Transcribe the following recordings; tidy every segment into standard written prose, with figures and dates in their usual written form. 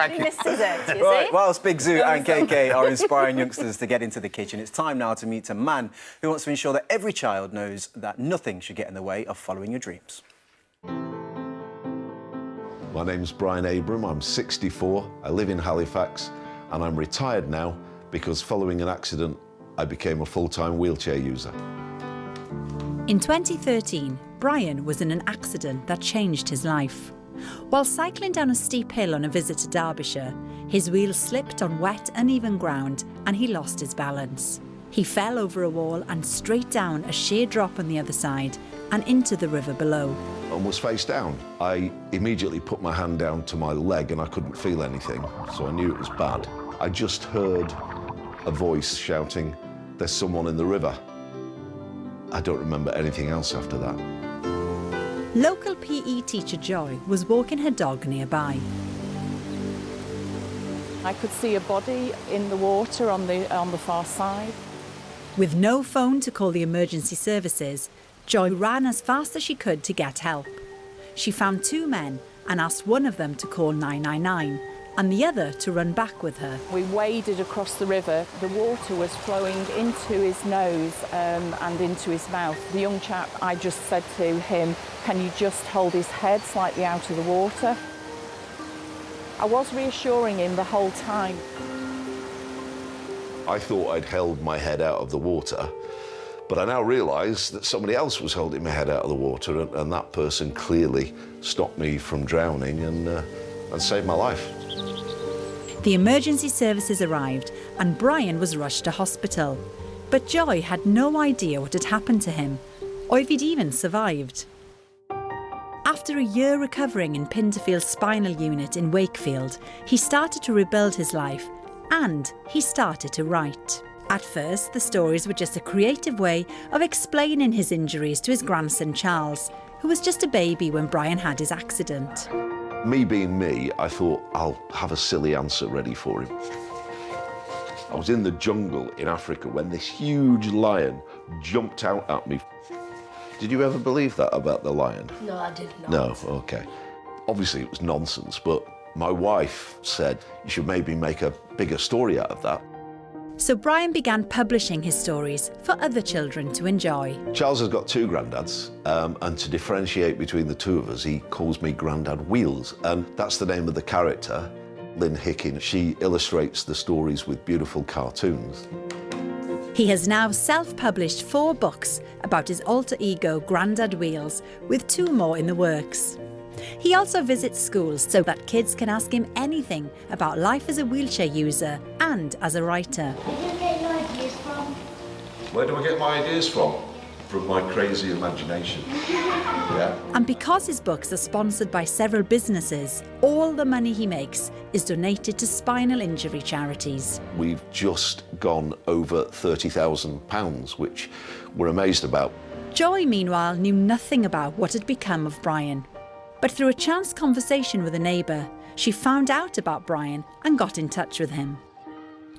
Nobody misses it, you Right, see? whilst Big Zoo and KK are inspiring youngsters to get into the kitchen, it's time now to meet a man who wants to ensure that every child knows that nothing should get in the way of following your dreams. My name's Brian Abram, I'm 64, I live in Halifax, and I'm retired now because following an accident, I became a full-time wheelchair user. In 2013, Brian was in an accident that changed his life. While cycling down a steep hill on a visit to Derbyshire, his wheels slipped on wet, uneven ground and he lost his balance. He fell over a wall and straight down a sheer drop on the other side and into the river below. And was face down. I immediately put my hand down to my leg and I couldn't feel anything, so I knew it was bad. I just heard a voice shouting, "There's someone in the river." I don't remember anything else after that. Local PE teacher Joy was walking her dog nearby. I could see a body in the water on the far side. With no phone to call the emergency services, Joy ran as fast as she could to get help. She found two men and asked one of them to call 999 and the other to run back with her. We waded across the river. The water was flowing into his nose and into his mouth. The young chap, I just said to him, "Can you just hold his head slightly out of the water?" I was reassuring him the whole time. I thought I'd held my head out of the water, but I now realise that somebody else was holding my head out of the water, and that person clearly stopped me from drowning and saved my life. The emergency services arrived and Brian was rushed to hospital. But Joy had no idea what had happened to him, or if he'd even survived. After a year recovering in Pinderfield's spinal unit in Wakefield, he started to rebuild his life and he started to write. At first, the stories were just a creative way of explaining his injuries to his grandson Charles, who was just a baby when Brian had his accident. Me being me, I thought I'll have a silly answer ready for him. I was in the jungle in Africa when this huge lion jumped out at me. Did you ever believe that about the lion? No, I did not. No, okay. Obviously it was nonsense, but my wife said you should maybe make a bigger story out of that. So Brian began publishing his stories for other children to enjoy. Charles has got two granddads, and to differentiate between the two of us, he calls me Grandad Wheels, and that's the name of the character, Lynn Hickin. She illustrates the stories with beautiful cartoons. He has now self-published 4 books about his alter ego Grandad Wheels, with 2 more in the works. He also visits schools so that kids can ask him anything about life as a wheelchair user and as a writer. Where do you get your ideas from? Where do I get my ideas from? From my crazy imagination. Yeah. And because his books are sponsored by several businesses, all the money he makes is donated to spinal injury charities. We've just gone over £30,000, which we're amazed about. Joy, meanwhile, knew nothing about what had become of Brian. But through a chance conversation with a neighbour, she found out about Brian and got in touch with him.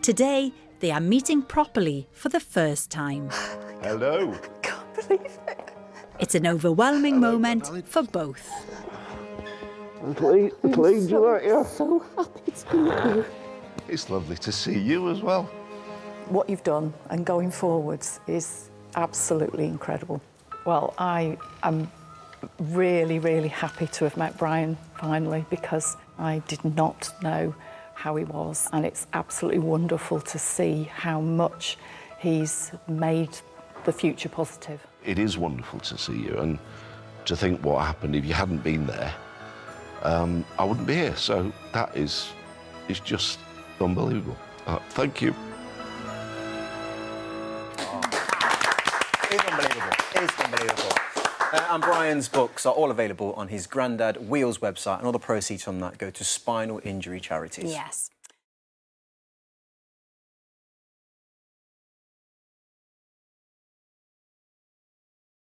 Today, they are meeting properly for the first time. Hello. Can't believe it. It's an overwhelming moment for both. Pleased you like you. So happy to meet you. It's lovely to see you as well. What you've done and going forwards is absolutely incredible. Well, I am really, really happy to have met Brian finally, because I did not know how he was, and it's absolutely wonderful to see how much he's made the future positive. It is wonderful to see you, and to think what happened if you hadn't been there, I wouldn't be here. So that is just unbelievable. Thank you. It's unbelievable. It's unbelievable. And Brian's books are all available on his Grandad Wheels website, and all the proceeds from that go to spinal injury charities. Yes.